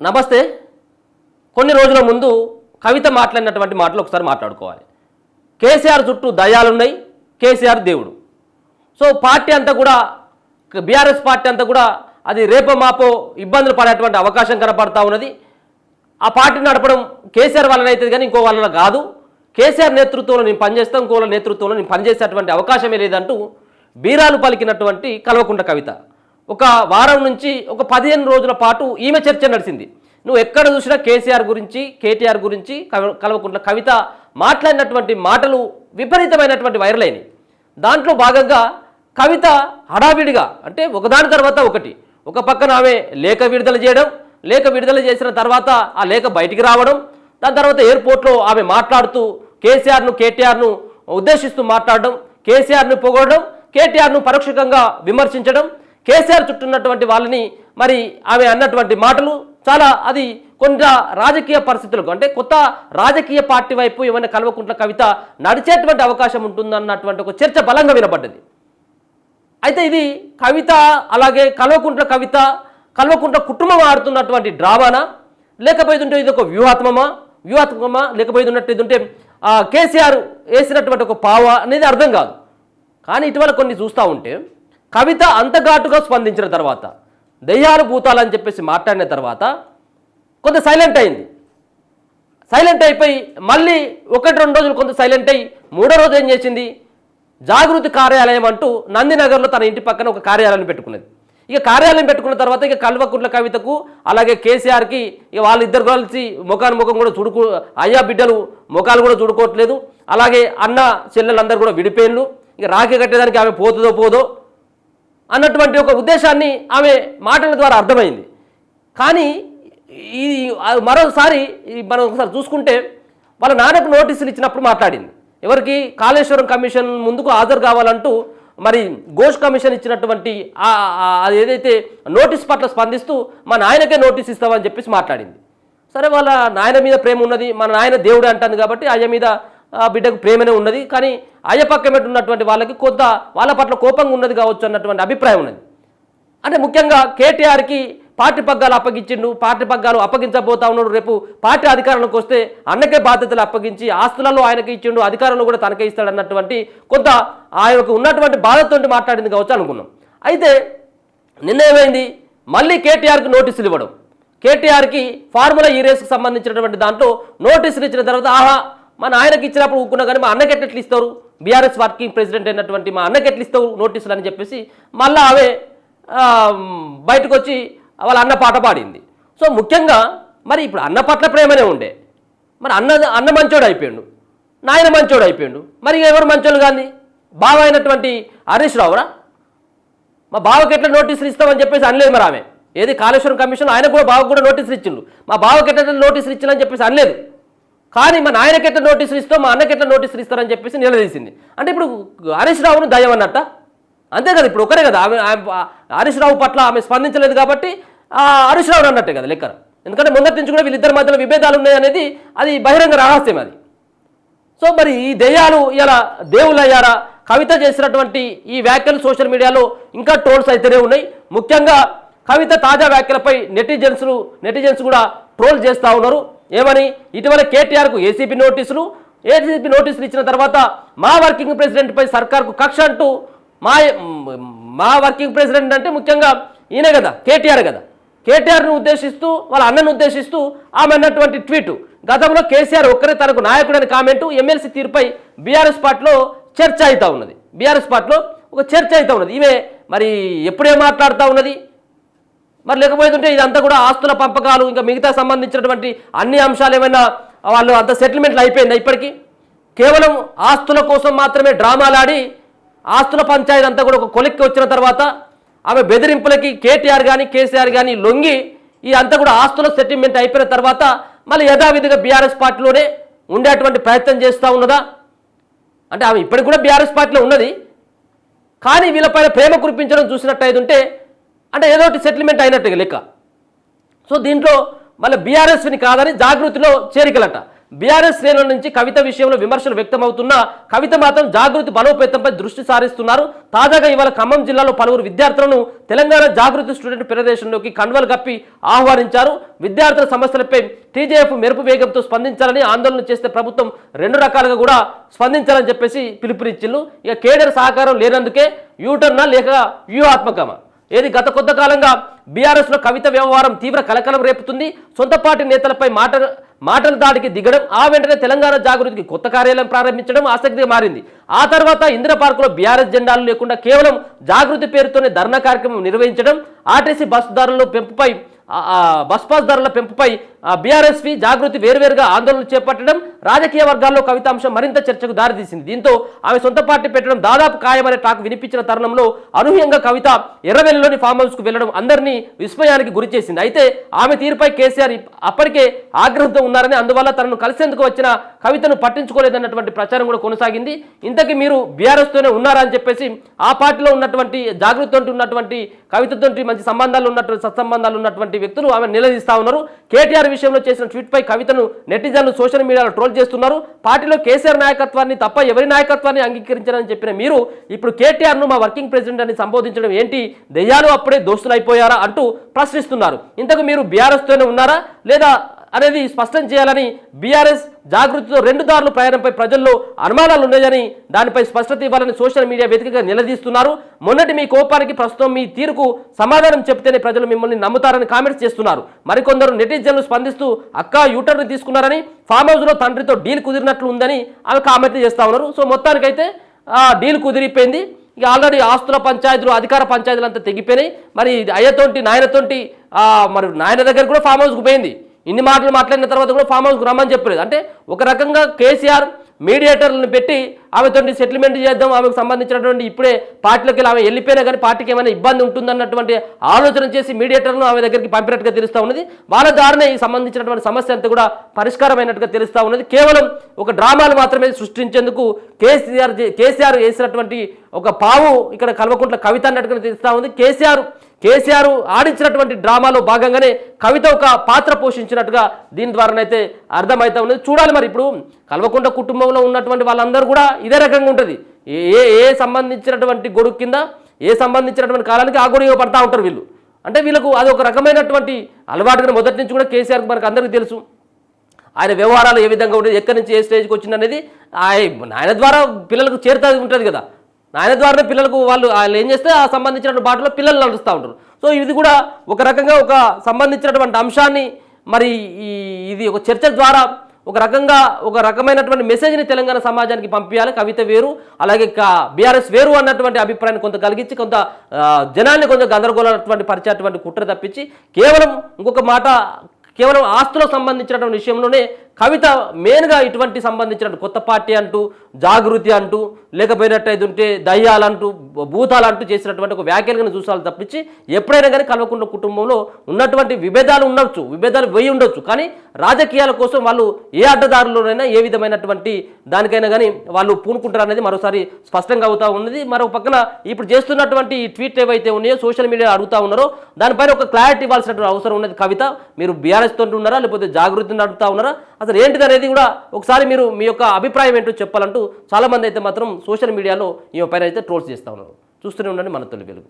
నమస్తే. కొన్ని రోజుల ముందు కవిత మాట్లాడినటువంటి మాటలు ఒకసారి మాట్లాడుకోవాలి. కేసీఆర్ చుట్టూ దయ్యాలున్నాయి, కేసీఆర్ దేవుడు. సో పార్టీ అంతా కూడా, బీఆర్ఎస్ పార్టీ అంతా కూడా అది రేపో మాపో ఇబ్బందులు పడేటువంటి అవకాశం కనపడతా ఉన్నది. ఆ పార్టీని నడపడం కేసీఆర్ వలన అవుతుంది కానీ ఇంకో వలన కాదు. కేసీఆర్ నేతృత్వంలో నేను పనిచేస్తాను, ఇంకో నేతృత్వంలో నేను పనిచేసేటువంటి అవకాశమే లేదంటూ బీరాలు పలికినటువంటి కల్వకుంట్ల కవిత ఒక వారం నుంచి ఒక 15 రోజుల పాటు ఈమె చర్చ నడిచింది. నువ్వు ఎక్కడ చూసినా కేసీఆర్ గురించి, కేటీఆర్ గురించి కల్వకుంట్ల కవిత మాట్లాడినటువంటి మాటలు విపరీతమైనటువంటి వైరల్ అయినాయి. దాంట్లో భాగంగా కవిత హడావిడిగా, అంటే ఒకదాని తర్వాత ఒకటి, ఒక పక్కన ఆమె లేఖ విడుదల చేయడం, లేఖ విడుదల చేసిన తర్వాత ఆ లేఖ బయటికి రావడం, దాని తర్వాత ఎయిర్పోర్ట్లో ఆమె మాట్లాడుతూ కేసీఆర్ను, కేటీఆర్ను ఉద్దేశిస్తూ మాట్లాడడం, కేసీఆర్ను పొగడడం, కేటీఆర్ను పరోక్షంగా విమర్శించడం, కేసీఆర్ చుట్టూన్నటువంటి వాళ్ళని మరి ఆమె అన్నటువంటి మాటలు చాలా, అది కొంత రాజకీయ పరిస్థితులకు, అంటే కొత్త రాజకీయ పార్టీ వైపు ఏమైనా కల్వకుంట్ల కవిత నడిచేటువంటి అవకాశం ఉంటుందన్నటువంటి ఒక చర్చ బలంగా వినపడ్డది. అయితే ఇది కవిత, అలాగే కల్వకుంట్ల కవిత, కల్వకుంట్ల కుటుంబం ఆడుతున్నటువంటి డ్రామానా, లేకపోతుంటే ఇది ఒక వ్యూహాత్మకమా, లేకపోతుంటే ఇదంటే కేసీఆర్ వేసినటువంటి ఒక పావ అనేది అర్థం కాదు. కానీ ఇటీవల కొన్ని చూస్తూ ఉంటే కవిత అంతఘాటుగా స్పందించిన తర్వాత, దయ్యాలు భూతాలని చెప్పేసి మాట్లాడిన తర్వాత కొంత సైలెంట్ అయింది. సైలెంట్ అయిపోయి మళ్ళీ 1-2 రోజులు కొంత సైలెంట్ అయ్యి మూడో రోజు ఏం చేసింది, జాగృతి కార్యాలయం అంటూ నందినగర్లో తన ఇంటి పక్కన ఒక కార్యాలయం పెట్టుకున్నది. ఇక కార్యాలయం పెట్టుకున్న తర్వాత ఇక కల్వకుంట్ల కవితకు అలాగే కేసీఆర్కి ఇక వాళ్ళిద్దరు కలిసి ముఖం కూడా అయ్యా బిడ్డలు ముఖాలు కూడా చూడుకోవట్లేదు. అలాగే అన్న చెల్లెలందరూ కూడా విడిపోయిన్లు, ఇక రాఖీ కట్టేదానికి ఆమె పోదో అన్నటువంటి ఒక ఉద్దేశాన్ని ఆమె మాటల ద్వారా అర్థమైంది. కానీ ఈ మరోసారి మనం ఒకసారి చూసుకుంటే వాళ్ళ నాన్నకు నోటీసులు ఇచ్చినప్పుడు మాట్లాడింది. ఎవరికి? కాళేశ్వరం కమిషన్ ముందుకు హాజరు కావాలంటూ మరి ఘోష్ కమిషన్ ఇచ్చినటువంటి అది ఏదైతే నోటీస్ పట్ల స్పందిస్తూ మా నాయనకే నోటీస్ ఇస్తామని చెప్పేసి మాట్లాడింది. సరే, వాళ్ళ నాయన మీద ప్రేమ ఉన్నది, మన నాయన దేవుడే అంటుంది కాబట్టి అయ్య మీద బిడ్డకు ప్రేమనే ఉన్నది. కానీ అయ్య పక్క ఉన్నటువంటి వాళ్ళకి కొంత వాళ్ళ పట్ల కోపంగా ఉన్నది కావచ్చు అన్నటువంటి అభిప్రాయం ఉన్నది. అంటే ముఖ్యంగా కేటీఆర్కి పార్టీ పగ్గాలు అప్పగించిండు, పార్టీ పగ్గాలు అప్పగించబోతా ఉన్నాడు. రేపు పార్టీ అధికారంలోకి వస్తే అన్నకే బాధ్యతలు అప్పగించి ఆస్తులలో ఆయనకి ఇచ్చిండు, అధికారంలో కూడా తనకే ఇస్తాడు అన్నటువంటి కొంత ఆయనకు ఉన్నటువంటి బాధతో మాట్లాడింది కావచ్చు అనుకున్నాం. అయితే నిన్న ఏమైంది, మళ్ళీ కేటీఆర్కి నోటీసులు ఇవ్వడం. కేటీఆర్కి ఫార్ములా ఈ రేస్కి సంబంధించినటువంటి దాంట్లో నోటీసులు ఇచ్చిన తర్వాత, ఆహా మా నాయనకి ఇచ్చినప్పుడు ఊరుకున్నా కానీ మా అన్నకి ఎట్లా ఇస్తారు, బీఆర్ఎస్ వర్కింగ్ ప్రెసిడెంట్ అయినటువంటి మా అన్నకి ఎట్లా ఇస్తారు నోటీసులు అని చెప్పేసి మళ్ళీ ఆమె బయటకు వచ్చి వాళ్ళ అన్న పాట పాడింది. సో ముఖ్యంగా మరి ఇప్పుడు అన్న పట్ల ప్రేమనే ఉండే, మరి అన్న మంచోడు అయిపోయాడు, నాయన మంచోడు అయిపోయాడు, మరి ఎవరు మంచోళ్ళు కానీ బావ అయినటువంటి హరీష్ రావురా, మా బావకి ఎట్లా నోటీసులు ఇస్తామని చెప్పేసి అనలేదు. మరి ఆమె ఏది కాళేశ్వరం కమిషన్ ఆయన కూడా బావకు కూడా నోటీసులు ఇచ్చిండు, మా బావకి ఎట్లా నోటీసులు ఇచ్చిందని చెప్పేసి అనలేదు. కానీ మా నాయనకి ఎట్లా నోటీసులు ఇస్తాం, మా అన్నకి ఎట్లా నోటీసులు ఇస్తారని చెప్పేసి నిలదీసింది. అంటే ఇప్పుడు హరీష్ రావును దయ్యం అన్నట్ట, అంతే కదా, ఇప్పుడు ఒకరే కదా ఆమె హరీష్ రావు పట్ల ఆమె స్పందించలేదు కాబట్టి హరీష్ రావు అన్నట్టే కదా లెక్క. ఎందుకంటే మొదటి నుంచి కూడా వీళ్ళిద్దరి మధ్యలో విభేదాలు ఉన్నాయనేది అది బహిరంగ రహస్యం అది. సో మరి ఈ దెయ్యాలు ఇలా దేవుళ్ళు అయ్యారా? కవిత చేసినటువంటి ఈ వ్యాఖ్యలు సోషల్ మీడియాలో ఇంకా ట్రోల్స్ అయితేనే ఉన్నాయి. ముఖ్యంగా కవిత తాజా వ్యాఖ్యలపై నెటిజన్స్ కూడా ట్రోల్ చేస్తూ ఉన్నారు. ఏమని? ఇటీవల కేటీఆర్కు ఏసీబీ నోటీసులు ఇచ్చిన తర్వాత మా వర్కింగ్ ప్రెసిడెంట్పై సర్కార్కు కక్ష అంటూ, మా వర్కింగ్ ప్రెసిడెంట్ అంటే ముఖ్యంగా ఈయనే కదా, కేటీఆర్ కదా, కేటీఆర్ను ఉద్దేశిస్తూ వాళ్ళ అన్నను ఉద్దేశిస్తూ ఆమె అన్నటువంటి ట్వీటు, గతంలో కేసీఆర్ ఒక్కరే తనకు నాయకుడని కామెంటు, ఎమ్మెల్సీ తీరుపై బీఆర్ఎస్ పార్టీలో చర్చ అవుతూ ఉన్నది. ఈమె మరి ఎప్పుడే మాట్లాడుతూ ఉన్నది, మరి లేకపోతుంటే ఇదంతా కూడా ఆస్తుల పంపకాలు ఇంకా మిగతా సంబంధించినటువంటి అన్ని అంశాలు ఏమైనా వాళ్ళు అంత సెటిల్మెంట్లు అయిపోయిందా? ఇప్పటికీ కేవలం ఆస్తుల కోసం మాత్రమే డ్రామాలాడి ఆస్తుల పంచాయతీ అంతా కూడా ఒక కొలిక్కి వచ్చిన తర్వాత ఆమె బెదిరింపులకి కేటీఆర్ కానీ కేసీఆర్ కానీ లొంగి ఈ అంతా కూడా ఆస్తుల సెటిల్మెంట్ అయిపోయిన తర్వాత మళ్ళీ యథావిధిగా బీఆర్ఎస్ పార్టీలోనే ఉండేటువంటి ప్రయత్నం చేస్తూ ఉన్నదా? అంటే ఆమె ఇప్పటికి కూడా బీఆర్ఎస్ పార్టీలో ఉన్నది, కానీ వీళ్ళపైన ప్రేమ కురిపించడం చూసినట్టయితుంటే అంటే ఏదో ఒకటి సెటిల్మెంట్ అయినట్టుగా లెక్క. సో దీంట్లో మళ్ళీ బీఆర్ఎస్ని కాదని జాగృతిలో చేరికలట. బీఆర్ఎస్ శ్రేణుల నుంచి కవిత విషయంలో విమర్శలు వ్యక్తమవుతున్నా కవిత మాత్రం జాగృతి బలోపేతంపై దృష్టి సారిస్తున్నారు. తాజాగా ఇవాళ ఖమ్మం జిల్లాలో పలువురు విద్యార్థులను తెలంగాణ జాగృతి స్టూడెంట్ ఫెడరేషన్లోకి కండువలు కప్పి ఆహ్వానించారు. విద్యార్థుల సమస్యలపై టీజేఎఫ్ మెరుపు వేగంతో స్పందించాలని, ఆందోళన చేస్తే ప్రభుత్వం 2 రకాలుగా కూడా స్పందించాలని చెప్పేసి పిలుపునిచ్చిల్లు. ఇక కేడర్ సహకారం లేనందుకే యూటర్నా లేక వ్యూహాత్మకమా? ఏది గత కొద్ది కాలంగా బీఆర్ఎస్లో కవిత వ్యవహారం తీవ్ర కలకలం రేపుతుంది. సొంత పార్టీ నేతలపై మాటల దాడికి దిగడం, ఆ వెంటనే తెలంగాణ జాగృతికి కొత్త కార్యాలయం ప్రారంభించడం ఆసక్తిగా మారింది. ఆ తర్వాత ఇందిరా పార్కులో బీఆర్ఎస్ జెండాలు లేకుండా కేవలం జాగృతి పేరుతోనే ధర్నా కార్యక్రమం నిర్వహించడం, ఆర్టీసీ బస్ పాస్ ధరల పెంపుపై బీఆర్ఎస్వి జాగృతి వేరువేరుగా ఆందోళనలు చేపట్టడం రాజకీయ వర్గాల్లో కవిత అంశం మరింత చర్చకు దారితీసింది. దీంతో ఆమె సొంత పార్టీ పెట్టడం దాదాపు ఖాయమనే టాక్ వినిపించిన తరుణంలో అనూహ్యంగా కవిత ఎర్రవెల్లిలోని ఫామ్ హౌస్కు వెళ్లడం అందరినీ విస్మయానికి గురిచేసింది. అయితే ఆమె తీరుపై కేసీఆర్ అప్పటికే ఆగ్రహంతో ఉన్నారని, అందువల్ల తనను కలిసేందుకు వచ్చిన కవితను పట్టించుకోలేదన్నటువంటి ప్రచారం కూడా కొనసాగింది. ఇంతకీ మీరు బీఆర్ఎస్తోనే ఉన్నారా అని చెప్పేసి ఆ పార్టీలో ఉన్నటువంటి జాగృతితో ఉన్నటువంటి కవితతో మంచి సంబంధాలు ఉన్నటువంటి సత్సంబంధాలు ఉన్నటువంటి వ్యక్తులు ఆమె నిలదీస్తా ఉన్నారు. కేటీఆర్ విషయంలో చేసిన ట్వీట్ పై కవితను నెటిజన్లు సోషల్ మీడియాలో ట్రోల్ చేస్తున్నారు. పార్టీలో కేసీఆర్ నాయకత్వాన్ని తప్ప ఎవరి నాయకత్వాన్ని అంగీకరించారని చెప్పిన మీరు ఇప్పుడు కేటీఆర్ను మా వర్కింగ్ ప్రెసిడెంట్ అని సంబోధించడం ఏంటి? దెయ్యాలు అప్పుడే దోస్తులు అయిపోయారా అంటూ ప్రశ్నిస్తున్నారు. ఇంతకు మీరు బీఆర్ఎస్తోనే ఉన్నారా లేదా అనేది స్పష్టం చేయాలని బీఆర్ఎస్ జాగృతితో 2 దారుల ప్రయాణంపై ప్రజల్లో అనుమానాలు ఉన్నాయని, దానిపై స్పష్టత ఇవ్వాలని సోషల్ మీడియా వేదికగా నిలదీస్తున్నారు. మొన్నటి మీ కోపానికి ప్రస్తుతం మీ తీరుకు సమాధానం చెప్తేనే ప్రజలు మిమ్మల్ని నమ్ముతారని కామెంట్స్ చేస్తున్నారు. మరికొందరు నెటిజన్లు స్పందిస్తూ అక్క యూటర్న్ తీసుకున్నారని, ఫామ్ హౌస్లో తండ్రితో డీల్ కుదిరినట్లు ఉందని ఆమె కామెంట్లు చేస్తూ ఉన్నారు. సో మొత్తానికైతే డీల్ కుదిరిపోయింది. ఇక ఆల్రెడీ ఆస్తుల పంచాయతీలు, అధికార పంచాయతీలు అంతా తెగిపోయినాయి. మరి అయ్యతోటి నాయనతోటి మరి నాయన దగ్గర కూడా ఫామ్ హౌస్కు పోయింది. ఇన్ని మాటలు మాట్లాడిన తర్వాత కూడా ఫామ్ హౌస్కు రమ్మని చెప్పలేదు. అంటే ఒక రకంగా కేసీఆర్ మీడియేటర్లను పెట్టి ఆమెతో సెటిల్మెంట్ చేద్దాం, ఆమెకు సంబంధించినటువంటి ఇప్పుడే పార్టీలోకి వెళ్ళి ఆమె వెళ్ళిపోయినా కానీ పార్టీకి ఏమైనా ఇబ్బంది ఉంటుందన్నటువంటి ఆలోచన చేసి మీడియేటర్లను ఆమె దగ్గరికి పంపినట్టుగా తెలుస్తూ ఉన్నది. వాళ్ళ ద్వారానే ఈ సంబంధించినటువంటి సమస్య అంతా కూడా పరిష్కారమైనట్టుగా తెలుస్తూ ఉన్నది. కేవలం ఒక డ్రామాలు మాత్రమే సృష్టించేందుకు కేసీఆర్ వేసినటువంటి ఒక పావు ఇక్కడ కల్వకుంట్ల కవిత అన్నట్టుగా తెలుస్తూ ఉంది. కేసీఆర్ ఆడించినటువంటి డ్రామాలో భాగంగానే కవిత ఒక పాత్ర పోషించినట్టుగా దీని ద్వారానైతే అర్థమవుతా ఉన్నది. చూడాలి మరి ఇప్పుడు కల్వకుంట్ల కుటుంబంలో ఉన్నటువంటి వాళ్ళందరూ కూడా ఇదే రకంగా ఉంటుంది. ఏ సంబంధించినటువంటి గొడుగు కింద సంబంధించినటువంటి కాలానికి ఆ గొడుగు పడతా ఉంటారు వీళ్ళు. అంటే వీళ్ళకు అది ఒక రకమైనటువంటి అలవాటుగా మొదటి నుంచి కూడా కేసీఆర్కి మనకు అందరికీ తెలుసు. ఆయన వ్యవహారాలు ఏ విధంగా ఉంటుంది, ఎక్కడి నుంచి ఏ స్టేజ్కి వచ్చిందనేది ఆయన ద్వారా పిల్లలకు చేరుతా ఉంటుంది కదా. ఆయన ద్వారానే పిల్లలకు వాళ్ళు ఏం చేస్తే ఆ సంబంధించినటువంటి బాటలో పిల్లలు నడుస్తూ ఉంటారు. సో ఇది కూడా ఒక రకంగా ఒక సంబంధించినటువంటి అంశాన్ని మరి ఇది ఒక చర్చ ద్వారా ఒక రకమైనటువంటి మెసేజ్ని తెలంగాణ సమాజానికి పంపించాలి. కవిత వేరు, అలాగే బీఆర్ఎస్ వేరు అన్నటువంటి అభిప్రాయాన్ని కొంత కలిగించి కొంత జనాన్ని కొంత గందరగోళటువంటి పరిచేటువంటి కుట్ర తప్పించి కేవలం ఆస్తులకు సంబంధించినటువంటి విషయంలోనే కవిత మెయిన్గా ఇటువంటి సంబంధించిన కొత్త పార్టీ అంటూ, జాగృతి అంటూ, లేకపోయినట్టయితే ఉంటే దయ్యాలంటూ, భూతాలంటూ చేసినటువంటి ఒక వ్యాఖ్యలను చూసాలి తప్పించి ఎప్పుడైనా కానీ కల్వకుంట్ల కుటుంబంలో ఉన్నటువంటి విభేదాలు పోయి ఉండొచ్చు. కానీ రాజకీయాల కోసం వాళ్ళు ఏ అడ్డదారులోనైనా ఏ విధమైనటువంటి దానికైనా కానీ వాళ్ళు పూనుకుంటారనేది మరోసారి స్పష్టంగా అవుతా ఉన్నది. మరో పక్కన ఇప్పుడు చేస్తున్నటువంటి ఈ ట్వీట్ ఏవైతే ఉన్నాయో సోషల్ మీడియా అడుగుతా ఉన్నారో దానిపైన ఒక క్లారిటీ ఇవ్వాల్సినటువంటి అవసరం ఉన్నది. కవిత మీరు బీఆర్ఎస్ తోటి ఉన్నారా లేకపోతే జాగృతిని అడుగుతా ఉన్నారా, అసలు ఏంటిది అనేది కూడా ఒకసారి మీరు మీ యొక్క అభిప్రాయం ఏంటో చెప్పాలంటూ చాలామంది అయితే మాత్రం సోషల్ మీడియాలో ఈ పైన అయితే ట్రోల్స్ చేస్తూ ఉన్నారు. చూస్తూనే ఉండండి మన తొలి వెలుగు.